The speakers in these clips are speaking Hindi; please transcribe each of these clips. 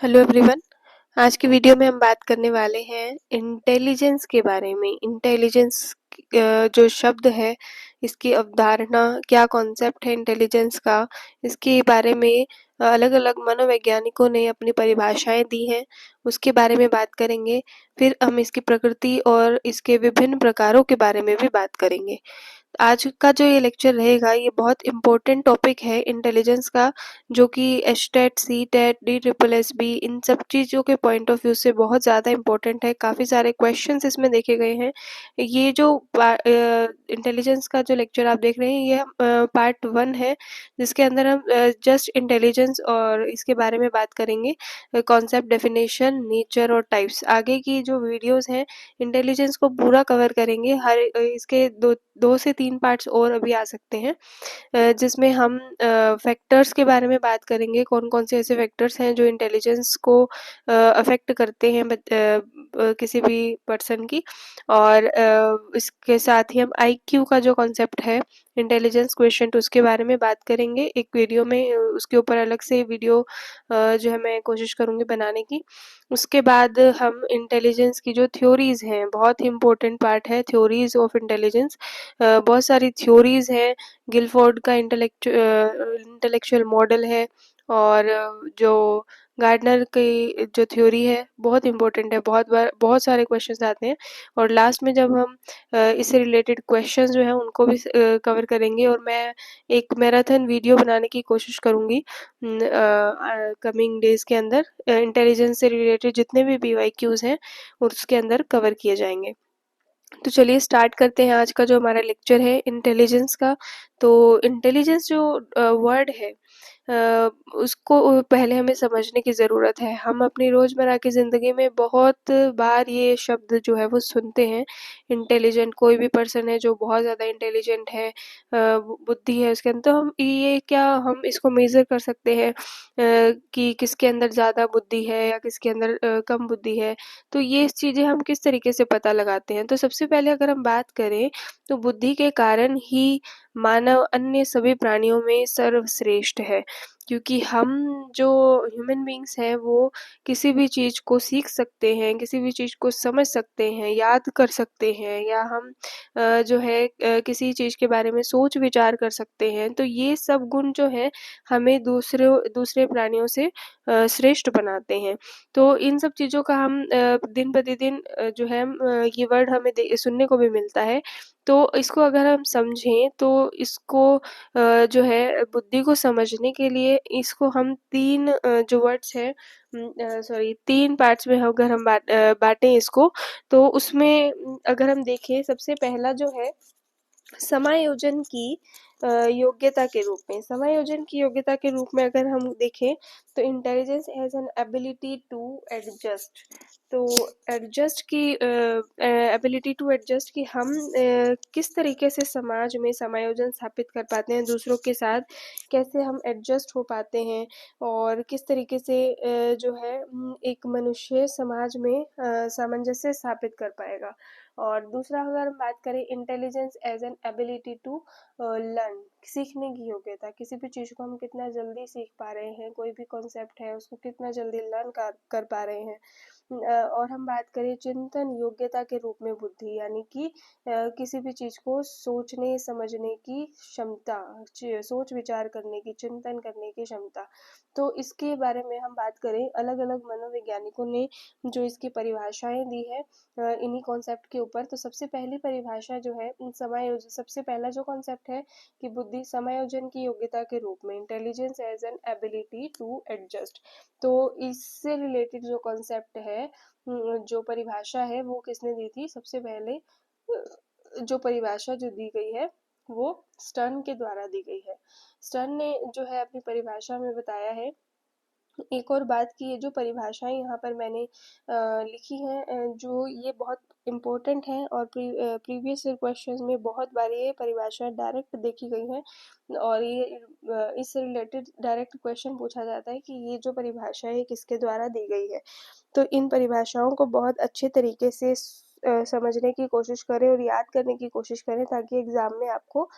Hello everyone. आज की वीडियो में हम बात करने वाले हैं इंटेलिजेंस के बारे में। इंटेलिजेंस जो शब्द है, इसकी अवधारणा क्या, कॉन्सेप्ट है इंटेलिजेंस का, इसके बारे में अलग अलग मनोवैज्ञानिकों ने अपनी परिभाषाएं दी हैं, उसके बारे में बात करेंगे। फिर हम इसकी प्रकृति और इसके विभिन्न प्रकारों के बारे में भी बात करेंगे। आज का जो ये लेक्चर रहेगा, ये बहुत इम्पोर्टेंट टॉपिक है इंटेलिजेंस का, जो कि एचटेट, सीटेट, DSSB इन सब चीज़ों के पॉइंट ऑफ व्यू से बहुत ज़्यादा इम्पोर्टेंट है। काफ़ी सारे क्वेश्चंस इसमें देखे गए हैं। ये जो इंटेलिजेंस का जो लेक्चर आप देख रहे हैं, ये पार्ट 1 है, जिसके अंदर हम जस्ट इंटेलिजेंस और इसके बारे में बात करेंगे। कॉन्सेप्ट, डेफिनेशन, नेचर और टाइप्स। आगे की जो वीडियोस हैं, इंटेलिजेंस को पूरा कवर करेंगे। हर इसके दो से 3 पार्ट्स और अभी आ सकते हैं, जिसमें हम फैक्टर्स के बारे में बात करेंगे। कौन-कौन से ऐसे फैक्टर्स हैं जो इंटेलिजेंस को अफ़ेक्ट करते हैं किसी भी पर्सन की। और इसके साथ ही हम आईक्यू का जो कॉन्सेप्ट है, इंटेलिजेंस क्वोटिएंट, उसके बारे में बात करेंगे एक वीडियो में। उसके ऊपर अलग से वीडियो जो है मैं कोशिश करूँगी बनाने की। उसके बाद हम इंटेलिजेंस की जो थ्योरीज़ हैं, बहुत ही इम्पोर्टेंट पार्ट है थ्योरीज़ ऑफ इंटेलिजेंस। बहुत सारी थ्योरीज़ हैं। गिलफोर्ड का इंटेलेक्चुअल मॉडल है, और जो गार्डनर की जो थ्योरी है, बहुत इम्पोर्टेंट है। बहुत बार बहुत सारे क्वेश्चंस आते हैं, और लास्ट में जब हम इससे रिलेटेड क्वेश्चंस जो हैं उनको भी कवर करेंगे। और मैं एक मैराथन वीडियो बनाने की कोशिश करूँगी कमिंग डेज़ के अंदर। इंटेलिजेंस से रिलेटेड जितने भी PYQs हैं, उसके अंदर कवर किए जाएंगे। तो चलिए स्टार्ट करते हैं आज का जो हमारा लेक्चर है इंटेलिजेंस का। तो इंटेलिजेंस जो वर्ड है, उसको पहले हमें समझने की ज़रूरत है। हम अपनी रोज़मर्रा की ज़िंदगी में बहुत बार ये शब्द जो है वो सुनते हैं। इंटेलिजेंट, कोई भी पर्सन है जो बहुत ज़्यादा इंटेलिजेंट है, बुद्धि है उसके अंदर। तो हम इसको मेज़र कर सकते हैं कि किसके अंदर ज़्यादा बुद्धि है या किसके अंदर कम बुद्धि है। तो ये चीज़ें हम किस तरीके से पता लगाते हैं? तो सबसे पहले अगर हम बात करें, तो बुद्धि के कारण ही मानव अन्य सभी प्राणियों में सर्वश्रेष्ठ है। क्योंकि हम जो ह्यूमन बीइंग्स हैं, वो किसी भी चीज़ को सीख सकते हैं, किसी भी चीज़ को समझ सकते हैं, याद कर सकते हैं, या हम जो है किसी चीज़ के बारे में सोच विचार कर सकते हैं। तो ये सब गुण जो हैं, हमें दूसरे प्राणियों से श्रेष्ठ बनाते हैं। तो इन सब चीज़ों का हम दिन प्रतिदिन जो है ये वर्ड हमें सुनने को भी मिलता है। तो इसको अगर हम समझें, तो इसको जो है बुद्धि को समझने के लिए इसको हम 3 जो वर्ड्स हैं, 3 पार्ट्स में अगर हम बाँटें इसको, तो उसमें अगर हम देखें, सबसे पहला जो है समायोजन की योग्यता के रूप में। समायोजन की योग्यता के रूप में अगर हम देखें, तो intelligence has an ability to adjust. तो एडजस्ट की एबिलिटी टू एडजस्ट, कि हम किस तरीके से समाज में समायोजन स्थापित कर पाते हैं दूसरों के साथ, कैसे हम एडजस्ट हो पाते हैं, और किस तरीके से जो है एक मनुष्य समाज में सामंजस्य स्थापित कर पाएगा। और दूसरा अगर हम बात करें, intelligence as an ability to learn, सीखने की योग्यता, किसी भी चीज़ को हम कितना जल्दी सीख पा रहे हैं, कोई भी कॉन्सेप्ट है उसको कितना जल्दी लर्न कर पा रहे हैं। और हम बात करें चिंतन योग्यता के रूप में, बुद्धि यानी कि किसी भी चीज़ को सोचने समझने की क्षमता, सोच विचार करने की, चिंतन करने की क्षमता। तो इसके बारे में हम बात करें, अलग अलग मनोवैज्ञानिकों ने जो इसकी परिभाषाएं दी है इन्हीं कॉन्सेप्ट के ऊपर। तो सबसे पहली परिभाषा जो है, समायोजन, सबसे पहला जो कॉन्सेप्ट है कि बुद्धि समायोजन की योग्यता के रूप में, intelligence as an ability to adjust. तो इससे रिलेटेड जो कॉन्सेप्ट है, जो परिभाषा है, वो किसने दी थी? सबसे पहले जो परिभाषा जो दी गई है, वो स्टर्न के द्वारा दी गई है। स्टर्न ने जो है अपनी परिभाषा में बताया है। एक और बात की, ये जो परिभाषाएं यहाँ पर मैंने लिखी हैं, जो ये बहुत इम्पोर्टेंट है, और प्रीवियस क्वेश्चंस में बहुत बार ये परिभाषा डायरेक्ट देखी गई है, और ये इससे रिलेटेड डायरेक्ट क्वेश्चन पूछा जाता है कि ये जो परिभाषा है किसके द्वारा दी गई है। तो इन परिभाषाओं को बहुत अच्छे तरीके से समझने की कोशिश करें और याद करने की कोशिश करें, ताकि एग्ज़ाम में आपको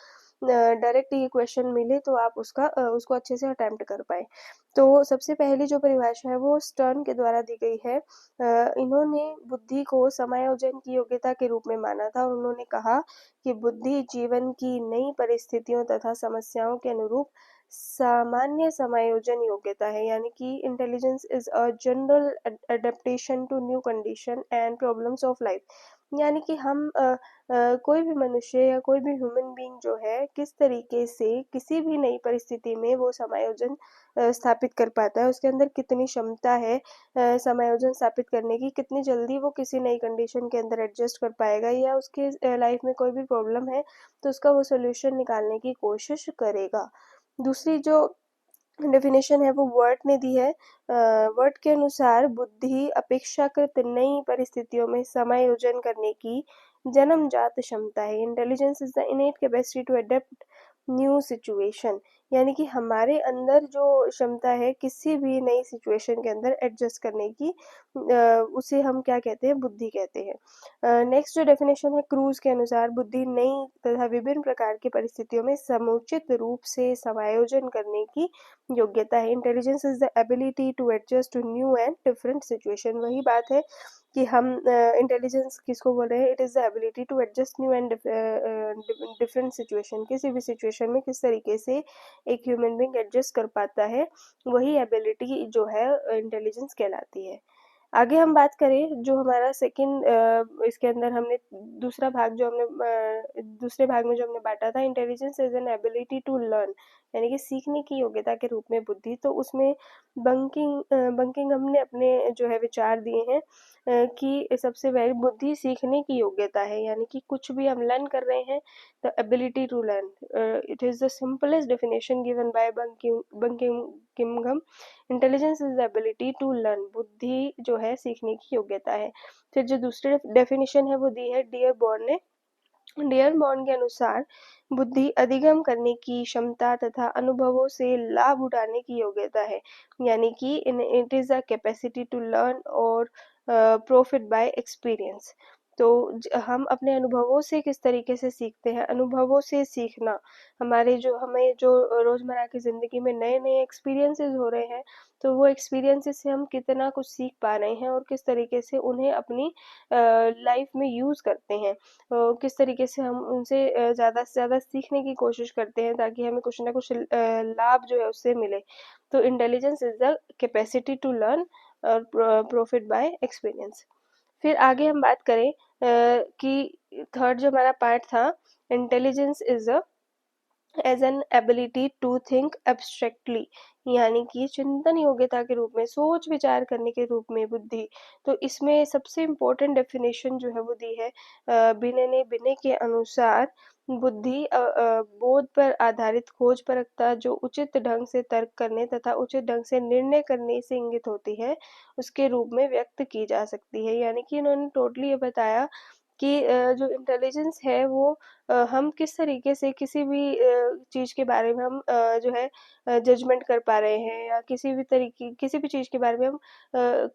डायरेक्ट ये क्वेश्चन मिले तो आप उसको अच्छे से अटेम्प्ट कर पाए। तो सबसे पहली जो परिभाषा है वो स्टर्न के द्वारा दी गई है। इन्होंने बुद्धि को समायोजन की योग्यता के रूप में माना था और उन्होंने कहा कि बुद्धि जीवन की नई परिस्थितियों तथा समस्याओं के अनुरूप सामान्य समायोजन योग्यता है, यानी कि intelligence is a general adaptation to new condition and problems of life. यानी कि हम कोई भी मनुष्य या कोई भी ह्यूमन बीइंग जो है किस तरीके से किसी भी नई परिस्थिति में वो समायोजन स्थापित कर पाता है, उसके अंदर कितनी क्षमता है समायोजन स्थापित करने की, कितनी जल्दी वो किसी नई कंडीशन के अंदर एडजस्ट कर पाएगा या उसके लाइफ में कोई भी प्रॉब्लम है तो उसका वो सोल्यूशन निकालने की कोशिश करेगा। दूसरी जो डेफिनेशन है वो वर्ट ने दी है। वर्ट के अनुसार बुद्धि अपेक्षाकृत नई परिस्थितियों में समायोजन करने की जन्मजात क्षमता है। Intelligence is the innate capacity to adapt new situation, यानी कि हमारे अंदर जो क्षमता है किसी भी नई सिचुएशन के अंदर एडजस्ट करने की, उसे हम क्या कहते हैं, बुद्धि कहते हैं। नेक्स्ट जो डेफिनेशन है क्रूज के अनुसार बुद्धि नई तथा विभिन्न प्रकार की परिस्थितियों में समुचित रूप से समायोजन करने की योग्यता है। Intelligence is the ability to adjust to new and different situation. वही बात है कि हम इंटेलिजेंस किसको बोल रहे हैं, it is the ability to adjust new and different situation. किसी भी सिचुएशन में किस तरीके से एक ह्यूमन बीइंग एडजस्ट कर पाता है, वही एबिलिटी जो है इंटेलिजेंस कहलाती है। आगे हम बात करें जो हमारा सेकंड, इसके अंदर हमने दूसरा भाग जो हमने दूसरे भाग में जो हमने बांटा था, intelligence is an ability to learn, यानी कि सीखने की योग्यता के रूप में बुद्धि। तो उसमें बंकिंग हमने अपने जो है विचार दिए हैं कि सबसे पहले बुद्धि सीखने की योग्यता है, यानी कि कुछ भी हम लर्न कर रहे हैं तो ability to learn, it is the simplest definition given by Buckingham. Intelligence is the ability to learn, बुद्धि जो है सीखने की योग्यता है। फिर जो दूसरी डेफिनेशन है वो दी है डियर बॉर्न ने। डियर बॉर्न के अनुसार बुद्धि अधिगम करने की क्षमता तथा अनुभवों से लाभ उठाने की योग्यता है, यानी कि it is a capacity to learn और प्रॉफिट बाय एक्सपीरियंस। तो हम अपने अनुभवों से किस तरीके से सीखते हैं, अनुभवों से सीखना, हमें जो रोजमर्रा की जिंदगी में नए नए एक्सपीरियंसेस हो रहे हैं तो वो एक्सपीरियंसेस से हम कितना कुछ सीख पा रहे हैं और किस तरीके से उन्हें अपनी लाइफ में यूज करते हैं, किस तरीके से हम उनसे ज़्यादा से ज़्यादा सीखने की कोशिश करते हैं ताकि हमें कुछ ना कुछ लाभ जो है उससे मिले। तो intelligence is the capacity to learn और प्रॉफिट बाय एक्सपीरियंस। फिर आगे हम बात करें कि थर्ड जो हमारा पार्ट था, intelligence is a as an ability to think abstractly, यानी कि चिंतन योग्यता के रूप में, सोच विचार करने के रूप में बुद्धि। तो इसमें सबसे इम्पोर्टेंट डेफिनेशन जो है वो दी है बिने के अनुसार, बुद्धि बोध पर आधारित खोज परखता जो उचित ढंग से तर्क करने तथा उचित ढंग से निर्णय करने से इंगित होती है, उसके रूप में व्यक्त की जा सकती है। यानी कि इन्होंने टोटली ये बताया कि जो इंटेलिजेंस है वो हम किस तरीके से किसी भी चीज़ के बारे में हम जो है जजमेंट कर पा रहे हैं या किसी भी चीज़ के बारे में हम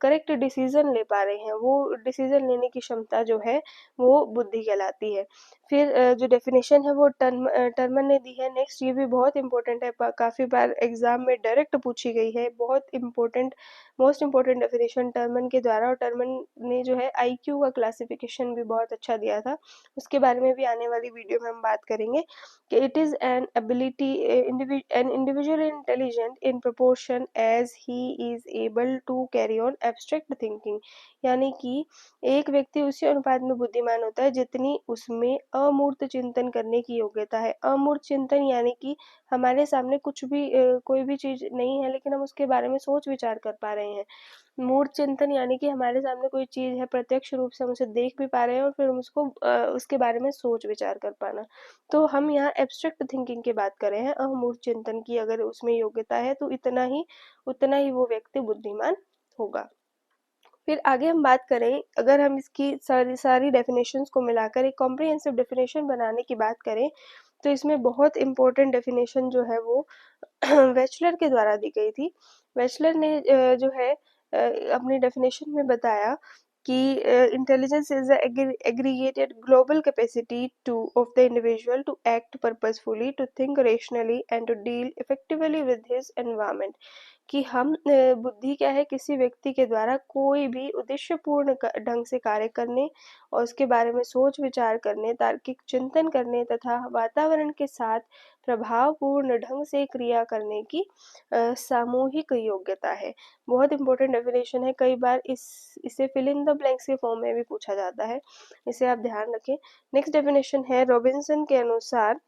करेक्ट डिसीजन ले पा रहे हैं, वो डिसीजन लेने की क्षमता जो है वो बुद्धि कहलाती है। फिर जो डेफिनेशन है वो टर्मन ने दी है। नेक्स्ट ये भी बहुत इंपॉर्टेंट है, काफ़ी बार एग्जाम में डायरेक्ट पूछी गई है, बहुत important, most important definition Terman के द्वारा। और टर्मन ने जो है आईक्यू का क्लासिफिकेशन भी बहुत अच्छा दिया था, उसके बारे में भी आने वाली वीडियो में हम बात करेंगे कि it is an ability an individual intelligent in proportion as he is able to carry on abstract thinking, यानी कि एक व्यक्ति उसी अनुपात में बुद्धिमान होता है जितनी उसमें अमूर्त चिंतन करने की योग्यता है। अमूर्त चिंतन यानी कि हमारे सामने कुछ भी कोई भी चीज़ नहीं है लेकिन हम उसके बारे में सोच विचार कर पा रहे हैं। मूर्त चिंतन यानी कि हमारे सामने कोई चीज़ है, प्रत्यक्ष रूप से हम उसे देख भी पा रहे हैं और फिर हम उसके बारे में सोच विचार कर पाना। तो हम यहाँ एब्स्ट्रैक्ट थिंकिंग की बात कर रहे हैं, अमूर्त चिंतन की अगर उसमें योग्यता है तो उतना ही वो व्यक्ति बुद्धिमान होगा। फिर आगे हम बात करें, अगर हम इसकी सारी डेफिनेशंस को मिलाकर एक कॉम्प्रिहेंसिव डेफिनेशन बनाने की बात करें तो इसमें बहुत इम्पोर्टेंट डेफिनेशन जो है वो वेचलर के द्वारा दी गई थी। वेचलर ने जो है अपनी डेफिनेशन में बताया कि intelligence is aggregated global capacity to of the individual to act purposefully, to think rationally and to deal effectively with his environment. कि हम बुद्धि क्या है, किसी व्यक्ति के द्वारा कोई भी उद्देश्यपूर्ण ढंग से कार्य करने और उसके बारे में सोच विचार करने, तार्किक चिंतन करने तथा वातावरण के साथ प्रभावपूर्ण ढंग से क्रिया करने की सामूहिक योग्यता है। बहुत इंपॉर्टेंट डेफिनेशन है, कई बार इसे फिल इन द ब्लैंक्स के फॉर्म में भी पूछा जाता है, इसे आप ध्यान रखें। नेक्स्ट डेफिनेशन है रॉबिन्सन के अनुसार,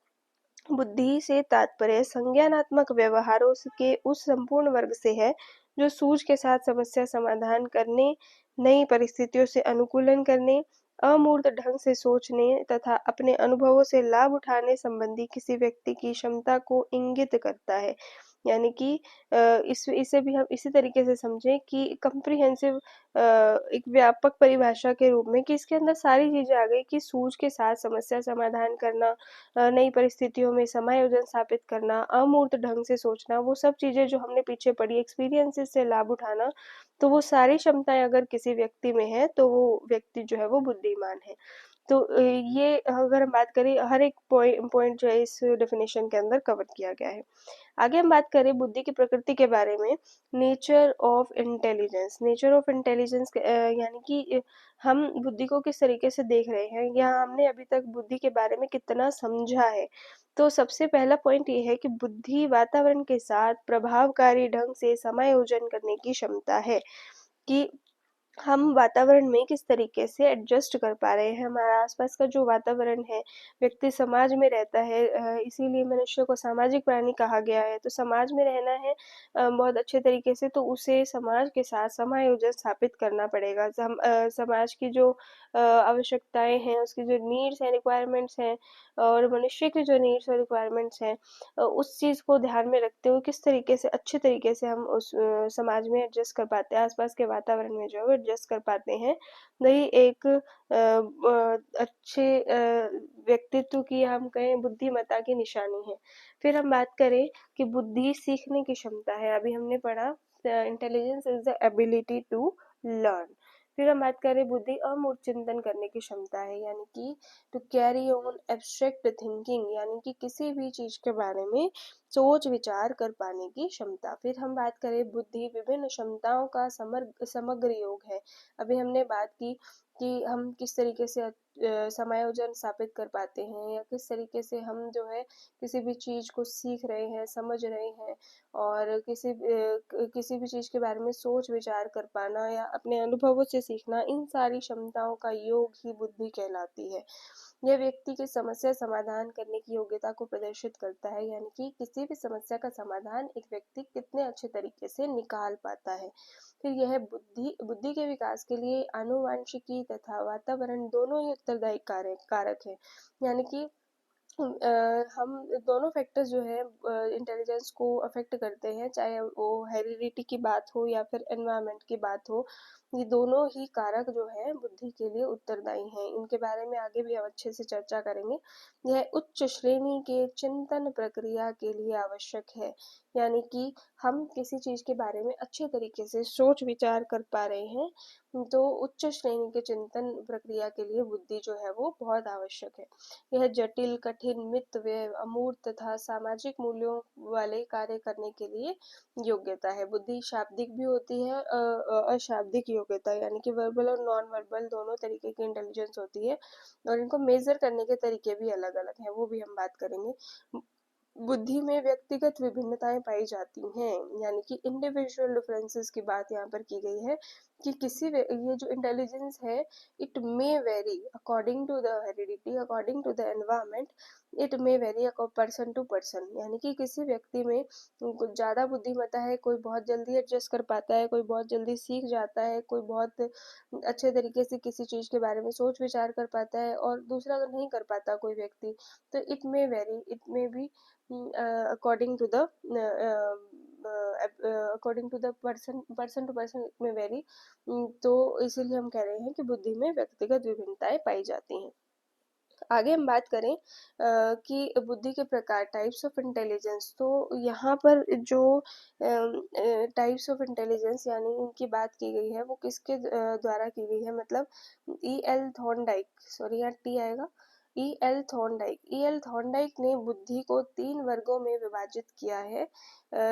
बुद्धि से तात्पर्य संज्ञानात्मक व्यवहारों के उस संपूर्ण वर्ग से है जो सूझ के साथ समस्या समाधान करने, नई परिस्थितियों से अनुकूलन करने, अमूर्त ढंग से सोचने तथा अपने अनुभवों से लाभ उठाने संबंधी किसी व्यक्ति की क्षमता को इंगित करता है। यानी कि इसे भी हम इसी तरीके से समझें कि कम्प्रिहेंसिव एक व्यापक परिभाषा के रूप में, कि इसके अंदर सारी चीजें आ गई, कि सूझ के साथ समस्या समाधान करना, नई परिस्थितियों में समायोजन स्थापित करना, अमूर्त ढंग से सोचना, वो सब चीजें जो हमने पीछे पढ़ी, एक्सपीरियंसेस से लाभ उठाना, तो वो सारी क्षमताएं अगर किसी व्यक्ति में है तो वो व्यक्ति जो है वो बुद्धिमान है। तो ये अगर हम बात करें, हर एक पॉइंट जो है इस डेफिनेशन के अंदर कवर किया गया है। आगे हम बात करें बुद्धि की प्रकृति के बारे में, nature of intelligence. Nature of intelligence यानी कि हम बुद्धि को किस तरीके से देख रहे हैं, या हमने अभी तक बुद्धि के बारे में कितना समझा है। तो सबसे पहला पॉइंट ये है कि बुद्धि वातावरण के साथ प्रभावकारी ढंग से समायोजन करने की क्षमता है, कि हम वातावरण में किस तरीके से एडजस्ट कर पा रहे हैं। हमारा आसपास का जो वातावरण है, व्यक्ति समाज में रहता है, इसीलिए मनुष्य को सामाजिक प्राणी कहा गया है। तो समाज में रहना है बहुत अच्छे तरीके से, तो उसे समाज के साथ समायोजन स्थापित करना पड़ेगा। समाज की जो आवश्यकताएं हैं, उसकी जो नीड्स एंड रिक्वायरमेंट्स हैं, और मनुष्य की जो नीड्स और रिक्वायरमेंट्स हैं, उस चीज़ को ध्यान में रखते हुए किस तरीके से अच्छे तरीके से हम उस समाज में एडजस्ट कर पाते हैं, आसपास के वातावरण में जो है वो एडजस्ट कर पाते हैं, वही एक अच्छे व्यक्तित्व की, हम कहें बुद्धिमत्ता की निशानी है। फिर हम बात करें कि बुद्धि सीखने की क्षमता है। अभी हमने पढ़ा intelligence is the ability to learn. फिर हम बात करें बुद्धि अमूर्त चिंतन करने की क्षमता है, यानी कि to carry on abstract thinking, यानी कि किसी भी चीज के बारे में सोच विचार कर पाने की क्षमता। फिर हम बात करें बुद्धि विभिन्न क्षमताओं का समग्र योग है। अभी हमने बात की कि हम किस तरीके से समायोजन स्थापित कर पाते हैं, या किस तरीके से हम जो है किसी भी चीज को सीख रहे हैं, समझ रहे हैं, और किसी भी चीज के बारे में सोच विचार कर पाना या अपने अनुभवों से सीखना, इन सारी क्षमताओं का योग ही बुद्धि कहलाती है। यह व्यक्ति की समस्या समाधान करने की योग्यता को प्रदर्शित करता है, यानी कि किसी भी समस्या का समाधान एक व्यक्ति कितने अच्छे तरीके से निकाल पाता है। फिर यह बुद्धि के विकास के लिए आनुवांशिकी तथा वातावरण दोनों ही उत्तरदायी कारक है। यानी कि हम दोनों फैक्टर्स जो है इंटेलिजेंस को अफेक्ट करते हैं, चाहे वो हेरिडिटी की बात हो या फिर एनवायरनमेंट की बात हो। ये दोनों ही कारक जो है बुद्धि के लिए उत्तरदायी हैं। इनके बारे में आगे भी हम अच्छे से चर्चा करेंगे। यह उच्च श्रेणी के चिंतन प्रक्रिया के लिए आवश्यक है, यानी कि हम किसी चीज के बारे में अच्छे तरीके से सोच विचार कर पा रहे हैं, तो उच्च श्रेणी के चिंतन प्रक्रिया के लिए बुद्धि जो है वो बहुत आवश्यक है। यह जटिल, कठिन, मितव्यय, अमूर्त तथा सामाजिक मूल्यों वाले कार्य करने के लिए योग्यता है। बुद्धि शाब्दिक भी होती है, अशाब्दिक योग्यता, यानी कि वर्बल और नॉन वर्बल दोनों तरीके की इंटेलिजेंस होती है, और इनको मेजर करने के तरीके भी अलग अलग हैं, वो भी हम बात करेंगे। बुद्धि में व्यक्तिगत विभिन्नताएं पाई जाती हैं, यानी कि इंडिविजुअल डिफरेंसेस की बात यहाँ पर की गई है, कि ये जो इंटेलिजेंस है, it may vary according to the heredity, according to the environment, it may vary person to person, यानी कि किसी व्यक्ति में कुछ ज़्यादा बुद्धिमत्ता है, कोई बहुत जल्दी एडजस्ट कर पाता है, कोई बहुत जल्दी सीख जाता है, कोई बहुत अच्छे तरीके से किसी चीज़ के बारे में सोच विचार कर पाता है, और दूसरा अगर नहीं कर पाता कोई व्यक्ति, तो it may vary, it may be according to the according to the person to person में वेरी। तो इसीलिए हम कह रहे हैं कि बुद्धि में व्यक्तिगत विभिन्नताएं पाई जाती हैं। आगे हम बात करें कि बुद्धि के प्रकार, टाइप्स ऑफ इंटेलिजेंस। तो यहाँ पर जो टाइप्स ऑफ इंटेलिजेंस यानी इनकी बात की गई है वो किसके द्वारा की गई है, मतलब ई एल थॉर्नडाइक, सॉरी यहाँ टी आएगा, ई एल थॉर्नडाइक ने बुद्धि को 3 वर्गों में विभाजित किया है।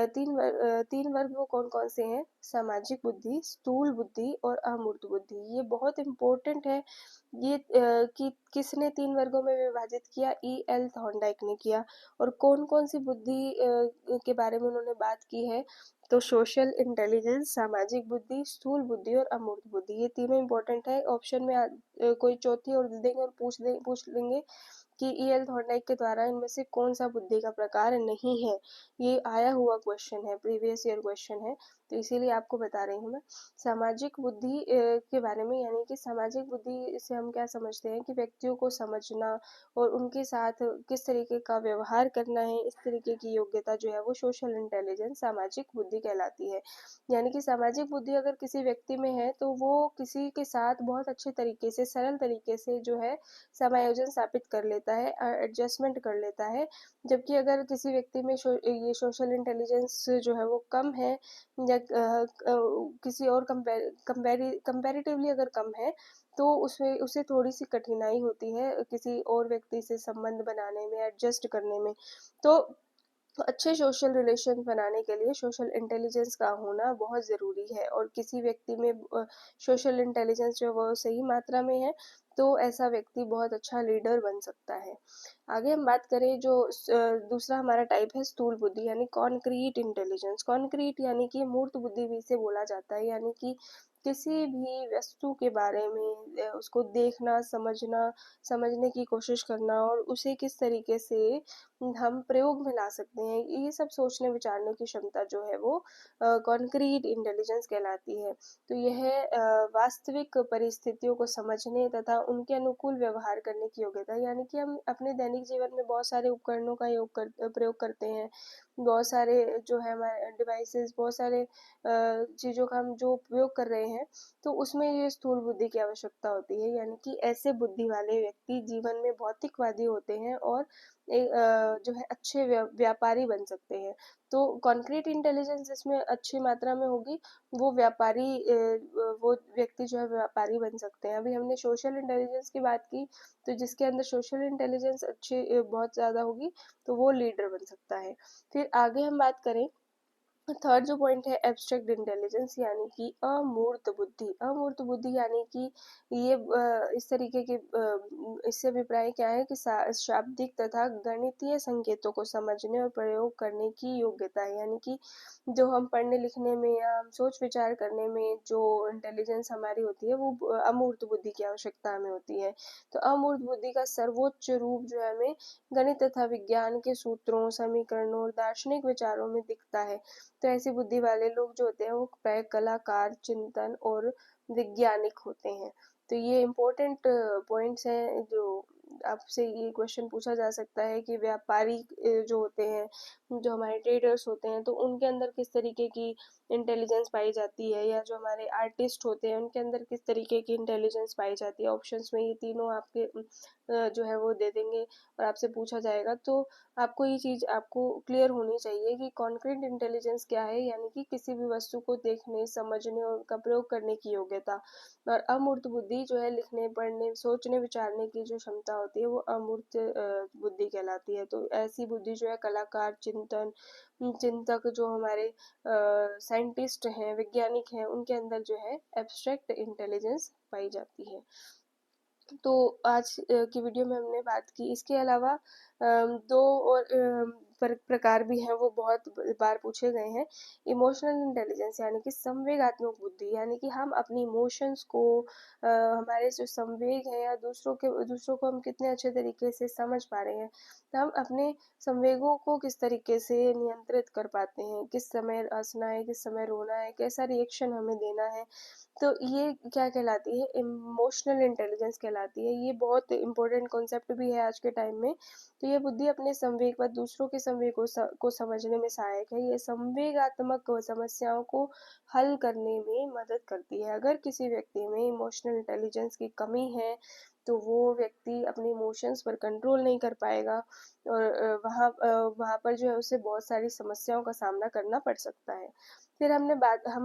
तीन वर्ग वो कौन कौन से हैं? सामाजिक बुद्धि, स्थूल बुद्धि और अमूर्त बुद्धि। ये बहुत इंपॉर्टेंट है। ये कि किसने 3 वर्गों में विभाजित किया? ई एल थॉर्नडाइक ने किया। और कौन कौन सी बुद्धि के बारे में उन्होंने बात की है? तो सोशल इंटेलिजेंस, सामाजिक बुद्धि, स्थूल बुद्धि और अमूर्त बुद्धि, ये तीनों इंपॉर्टेंट है। ऑप्शन में कोई चौथी और दे देंगे और पूछ लेंगे कि ई एल थॉर्नडाइक के द्वारा इनमें से कौन सा बुद्धि का प्रकार नहीं है। ये आया हुआ क्वेश्चन है, प्रीवियस ईयर क्वेश्चन है, तो इसीलिए आपको बता रही हूँ मैं। सामाजिक बुद्धि के बारे में, यानी कि सामाजिक बुद्धि से हम क्या समझते हैं कि व्यक्तियों को समझना और उनके साथ किस तरीके का व्यवहार करना है, इस तरीके की योग्यता जो है वो सोशल इंटेलिजेंस, सामाजिक बुद्धि कहलाती है। यानी कि सामाजिक बुद्धि अगर किसी व्यक्ति में है तो वो किसी के साथ बहुत अच्छे तरीके से, सरल तरीके से जो है समायोजन स्थापित कर लेता है, एडजस्टमेंट कर लेता है। जबकि अगर किसी व्यक्ति में ये सोशल इंटेलिजेंस जो है वो कम है, या किसी और कंपैरेटिवली अगर कम है, तो उसमें उसे थोड़ी सी कठिनाई होती है किसी और व्यक्ति से संबंध बनाने में, एडजस्ट करने में। तो अच्छे सोशल रिलेशन बनाने के लिए सोशल इंटेलिजेंस का होना बहुत ज़रूरी है। और किसी व्यक्ति में सोशल इंटेलिजेंस जो है वो सही मात्रा में है तो ऐसा व्यक्ति बहुत अच्छा लीडर बन सकता है। आगे हम बात करें जो दूसरा हमारा टाइप है स्थूल बुद्धि, यानी कॉन्क्रीट इंटेलिजेंस। कॉन्क्रीट यानी कि मूर्त बुद्धि भी इसे बोला जाता है, यानी कि किसी भी वस्तु के बारे में उसको देखना, समझना, समझने की कोशिश करना और उसे किस तरीके से हम प्रयोग में ला सकते हैं, ये सब सोचने विचारने की क्षमता जो है वो कॉन्क्रीट इंटेलिजेंस कहलाती है। तो यह वास्तविक परिस्थितियों को समझने तथा उनके अनुकूल व्यवहार करने की योग्यता, यानी कि हम अपने दैनिक जीवन में बहुत सारे उपकरणों का प्रयोग करते हैं, बहुत सारे जो है हमारे डिवाइसेस, बहुत सारे चीज़ों का हम जो उपयोग कर रहे हैं, तो उसमें ये स्थूल बुद्धि की आवश्यकता होती है। यानी कि ऐसे बुद्धि वाले व्यक्ति जीवन में भौतिकवादी होते हैं और जो है अच्छे व्यापारी बन सकते हैं। तो कॉन्क्रीट इंटेलिजेंस जिसमें अच्छी मात्रा में होगी वो व्यापारी, वो व्यक्ति जो है व्यापारी बन सकते हैं। अभी हमने सोशल इंटेलिजेंस की बात की, तो जिसके अंदर सोशल इंटेलिजेंस अच्छी बहुत ज़्यादा होगी तो वो लीडर बन सकता है। फिर आगे हम बात करें, थर्ड जो पॉइंट है एब्स्ट्रैक्ट इंटेलिजेंस, यानी कि अमूर्त बुद्धि। अमूर्त बुद्धि यानी कि ये इस तरीके के इससे अभिप्राय क्या है कि शाब्दिक तथा गणितीय संकेतों को समझने और प्रयोग करने की योग्यता है। यानी कि जो हम पढ़ने लिखने में या हम सोच विचार करने में जो इंटेलिजेंस हमारी होती है वो अमूर्त बुद्धि की आवश्यकता हमें होती है। तो अमूर्त बुद्धि का सर्वोच्च रूप जो है हमें गणित तथा विज्ञान के सूत्रों, समीकरणों और दार्शनिक विचारों में दिखता है। तो ऐसी बुद्धि वाले लोग जो होते हैं वो प्राय कलाकार, चिंतन और वैज्ञानिक होते हैं। तो ये इम्पोर्टेंट पॉइंट्स हैं जो आपसे ये क्वेश्चन पूछा जा सकता है कि व्यापारी जो होते हैं, जो हमारे ट्रेडर्स होते हैं, तो उनके अंदर किस तरीके की इंटेलिजेंस पाई जाती है, या जो हमारे आर्टिस्ट होते हैं उनके अंदर किस तरीके की इंटेलिजेंस पाई जाती है। ऑप्शंस में ये तीनों आपके जो है वो दे देंगे और आपसे पूछा जाएगा, तो आपको ये चीज़ आपको क्लियर होनी चाहिए कि कॉन्क्रीट इंटेलिजेंस क्या है, यानी कि किसी भी वस्तु को देखने, समझने और उनका प्रयोग करने की योग्यता। और अमूर्त बुद्धि जो है लिखने, पढ़ने, सोचने विचारने की जो क्षमता होती है वो अमूर्त बुद्धि कहलाती है। तो ऐसी बुद्धि जो है कलाकार, चिंतक, जो हमारे साइंटिस्ट हैं, वैज्ञानिक हैं, उनके अंदर जो है एब्स्ट्रैक्ट इंटेलिजेंस पाई जाती है। तो आज की वीडियो में हमने बात की। इसके अलावा दो और प्रकार भी हैं, वो बहुत बार पूछे गए हैं। इमोशनल इंटेलिजेंस यानी कि संवेगात्मक बुद्धि, यानी कि हम अपनी इमोशंस को, हमारे जो संवेग हैं या दूसरों को हम कितने अच्छे तरीके से समझ पा रहे हैं, तो हम अपने संवेगों को किस तरीके से नियंत्रित कर पाते हैं, किस समय हंसना है, किस समय रोना है, कैसा रिएक्शन हमें देना है। तो ये क्या कहलाती है? इमोशनल इंटेलिजेंस कहलाती है। ये बहुत इंपॉर्टेंट कॉन्सेप्ट भी है आज के टाइम में। तो ये बुद्धि अपने संवेग व दूसरों के संवेग को समझने में सहायक है। ये संवेगात्मक समस्याओं को हल करने में मदद करती है। अगर किसी व्यक्ति में इमोशनल इंटेलिजेंस की कमी है तो वो व्यक्ति अपने इमोशंस पर कंट्रोल नहीं कर पाएगा और वहाँ पर जो है उसे बहुत सारी समस्याओं का सामना करना पड़ सकता है। फिर हम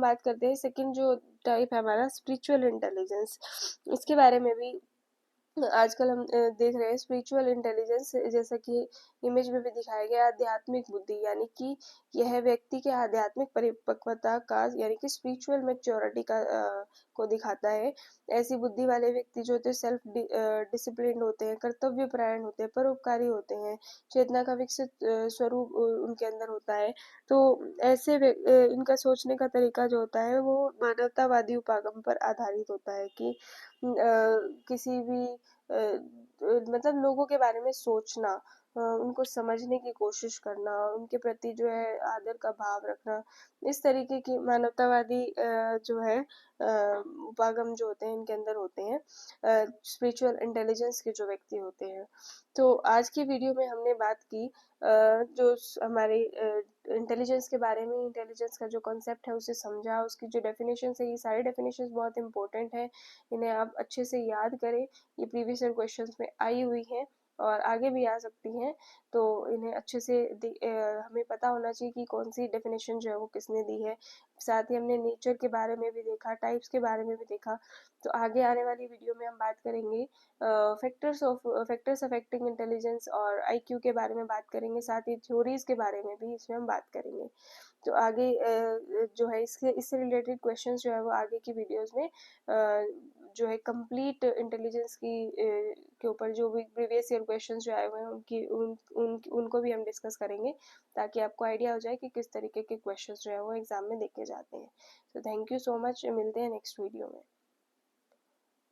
बात करते हैं सेकंड जो टाइप है हमारा स्पिरिचुअल इंटेलिजेंस। इसके बारे में भी आजकल हम देख रहे हैं स्पिरिचुअल इंटेलिजेंस, जैसा कि इमेज में भी दिखाया गया, आध्यात्मिक बुद्धि, यानी कि यह व्यक्ति के आध्यात्मिक परिपक्वता का यानी कि स्पिरिचुअल मैच्योरिटी को दिखाता है। ऐसी बुद्धि वाले व्यक्ति जो होते हैं सेल्फ डिसिप्लिन होते हैं, कर्तव्य परायण होते हैं, परोपकारी होते हैं, चेतना का विकसित स्वरूप उनके अंदर होता है। तो ऐसे इनका सोचने का तरीका जो होता है वो मानवतावादी उपागम पर आधारित होता है कि किसी भी मतलब लोगों के बारे में सोचना, उनको समझने की कोशिश करना, उनके प्रति जो है आदर का भाव रखना, इस तरीके की मानवतावादी जो है उपागम जो होते हैं इनके अंदर होते हैं स्पिरिचुअल इंटेलिजेंस के जो व्यक्ति होते हैं। तो आज की वीडियो में हमने बात की जो हमारे इंटेलिजेंस के बारे में, इंटेलिजेंस का जो कॉन्सेप्ट है उसे समझा, उसकी जो डेफिनेशन है, ये सारी डेफिनेशंस बहुत इंपॉर्टेंट है, इन्हें आप अच्छे से याद करें। ये प्रीवियस ईयर क्वेश्चंस में आई हुई हैं और आगे भी आ सकती हैं, तो इन्हें अच्छे से हमें पता होना चाहिए कि कौन सी डेफिनेशन जो है वो किसने दी है। साथ ही हमने नेचर के बारे में भी देखा, टाइप्स के बारे में भी देखा। तो आगे आने वाली वीडियो में हम बात करेंगे फैक्टर्स अफेक्टिंग इंटेलिजेंस और आईक्यू के बारे में बात करेंगे, साथ ही थ्योरीज के बारे में भी इसमें हम बात करेंगे। तो आगे जो है इससे रिलेटेड क्वेश्चंस जो है वो आगे की वीडियोस में जो है कंप्लीट इंटेलिजेंस की के ऊपर जो भी प्रीवियस ईयर क्वेश्चंस जो आए हुए हैं उनको भी हम डिस्कस करेंगे, ताकि आपको आइडिया हो जाए कि किस तरीके के क्वेश्चंस जो है वो एग्जाम में देखे जाते हैं। तो थैंक यू सो मच, मिलते हैं नेक्स्ट वीडियो में।